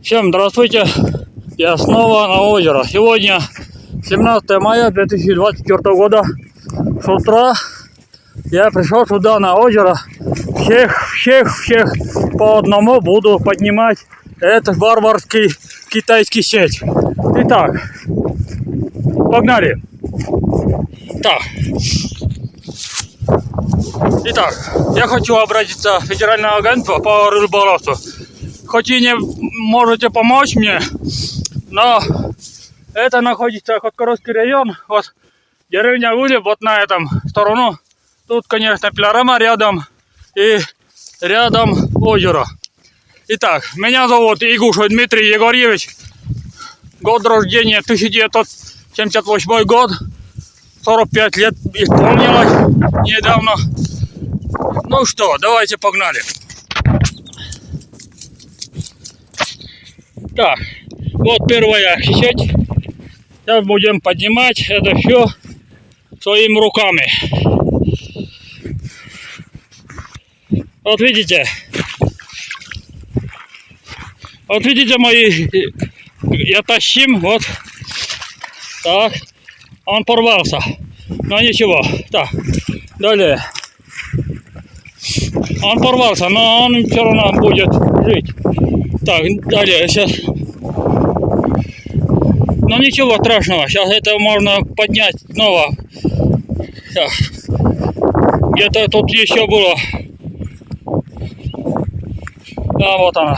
Всем здравствуйте, я снова на озеро. Сегодня 17 мая 2024 года. С утра я пришел сюда на озеро. Всех по одному буду поднимать этот варварский китайский сеть. Итак, погнали. Итак, я хочу обратиться в Федеральное агентство по рыболовству. Хоть и не можете помочь мне, но это находится Коткоровский район, вот деревня Вылеб, вот на этом сторону. Тут, конечно, пилорама рядом и рядом озеро. Итак, меня зовут Игушев Дмитрий Егорьевич. Год рождения 1978 год. 45 лет исполнилось недавно. Ну что, давайте погнали. Так, вот первая сеть. Сейчас будем поднимать это все своими руками. Вот видите мои, я тащим, вот так, он порвался, но ничего. Так, далее, он порвался, но он все равно будет жить. Так, далее, сейчас, ну ничего страшного, сейчас это можно поднять снова. Где-то тут еще было. Да, вот она.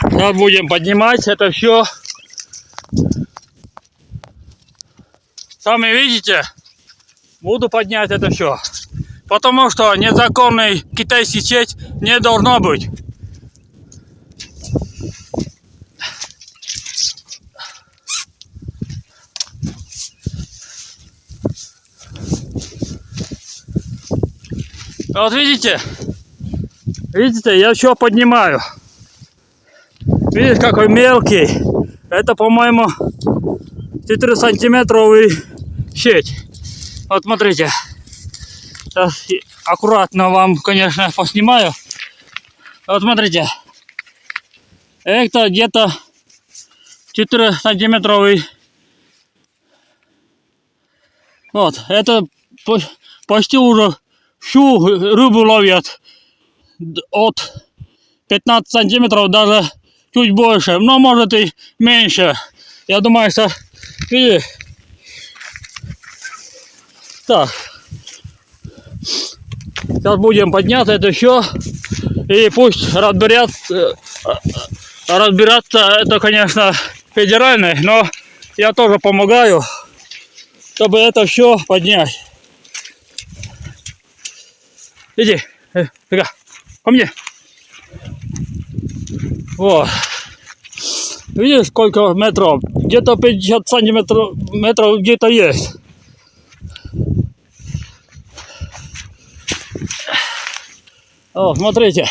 Сейчас будем поднимать это все. Сами видите, буду поднять это все. Потому что незаконной китайской сеть не должно быть. Вот видите, я все поднимаю. Видите, какой мелкий. Это, по-моему, 4-сантиметровый сеть. Вот смотрите. Сейчас аккуратно вам, конечно, поснимаю. Вот смотрите. Это где-то 4-сантиметровый. Вот. Это почти уже всю рыбу ловят. От 15 сантиметров даже чуть больше. Но может и меньше. Я думаю, что... Видите? Так. Сейчас будем подняться это все. И пусть разбираться, это, конечно, федеральный, но я тоже помогаю, чтобы это все поднять. Иди, бега, ко мне. Вот. Видишь, сколько метров? Где-то 50 сантиметров где-то есть. О, смотрите.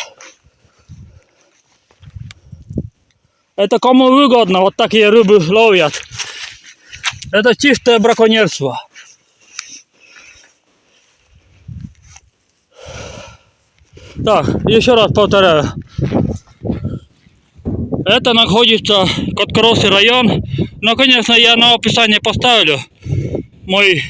Это кому выгодно, вот такие рыбы ловят. Это чистое браконьерство. Так, еще раз повторяю. Это находится Коткоровский район. Но, конечно, я на описание поставлю мой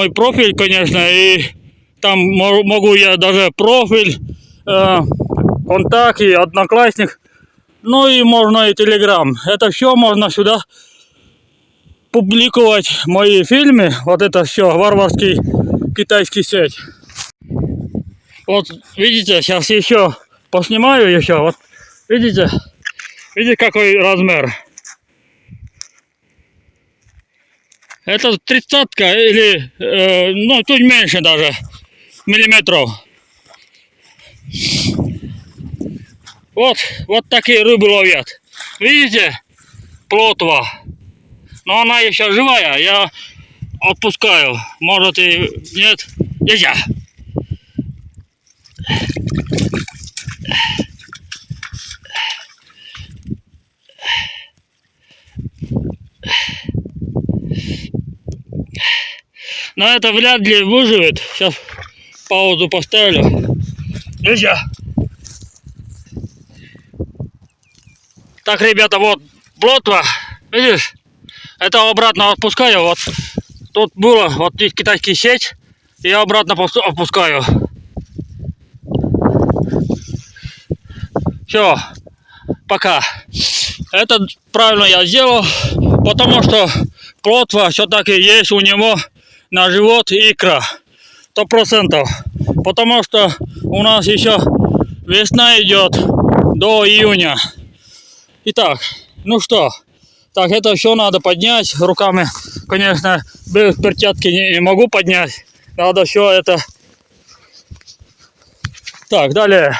профиль, конечно, и там могу я даже профиль, контакт и одноклассник, ну и можно и телеграм. Это все можно сюда публиковать мои фильмы. Вот это все варварский китайский сеть. Вот видите, сейчас еще поснимаю еще. Вот видите какой размер. Это 30-ка или, ну, чуть меньше даже, миллиметров. Вот такие рыбы ловят. Видите? Плотва. Но она еще живая, я отпускаю. Может и нет. Нельзя. Но это вряд ли выживет. Сейчас паузу поставлю. Нельзя. Так, ребята, вот плотва. Видишь? Это обратно отпускаю. Вот тут было, вот здесь китайский сеть. И я обратно опускаю. Все. Пока. Это правильно я сделал. Потому что плотва все-таки есть у него на живот икра. 100%. Потому что у нас еще весна идет до июня. Итак, ну что, так это все надо поднять руками. Конечно, без перчатки не могу поднять. Надо все это. Так, далее.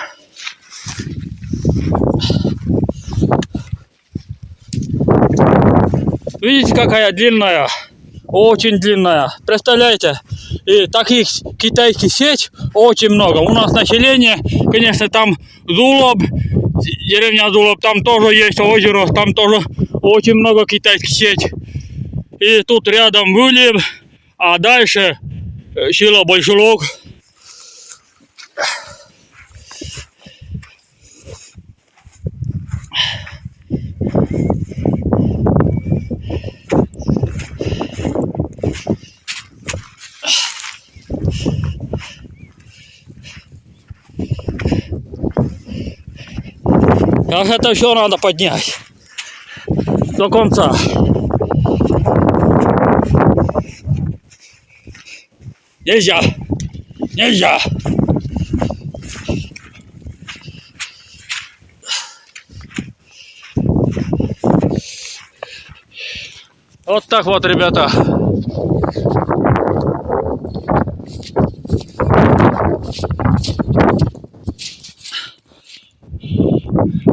Видите, какая длинная? Очень длинная. Представляете? И таких китайских сеть очень много. У нас население, конечно, там Зулоб, деревня Зулоб, там тоже есть озеро, там тоже очень много китайских сеть. И тут рядом вылив, а дальше сила Большелог. Так это все надо поднять до конца. Нельзя. Нельзя. Вот так вот, ребята.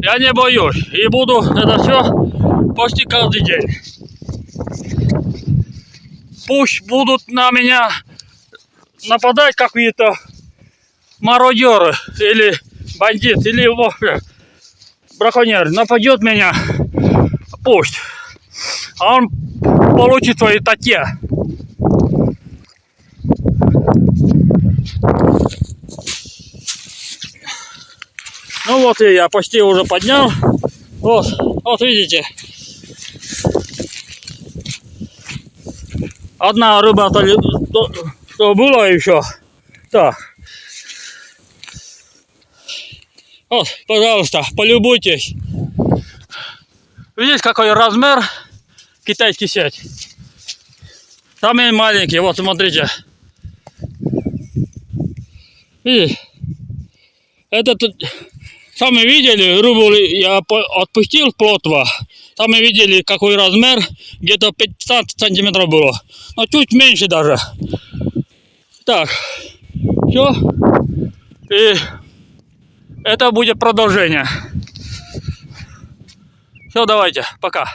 Я не боюсь и буду это все почти каждый день. Пусть будут на меня нападать какие-то мародеры или бандит, или вообще браконьер нападет меня, пусть. А он получит свои статьи. Ну вот и я почти уже поднял. Вот, вот видите. Одна рыба, что было еще. Так. Вот, пожалуйста, полюбуйтесь. Видите, какой размер китайский сеть. Самые маленькие, вот смотрите. Видите? Это тут... Сами видели, рыбу я отпустил плотва. Сами видели, какой размер. Где-то 15 сантиметров было. Но чуть меньше даже. Так. Все. И это будет продолжение. Все, давайте. Пока.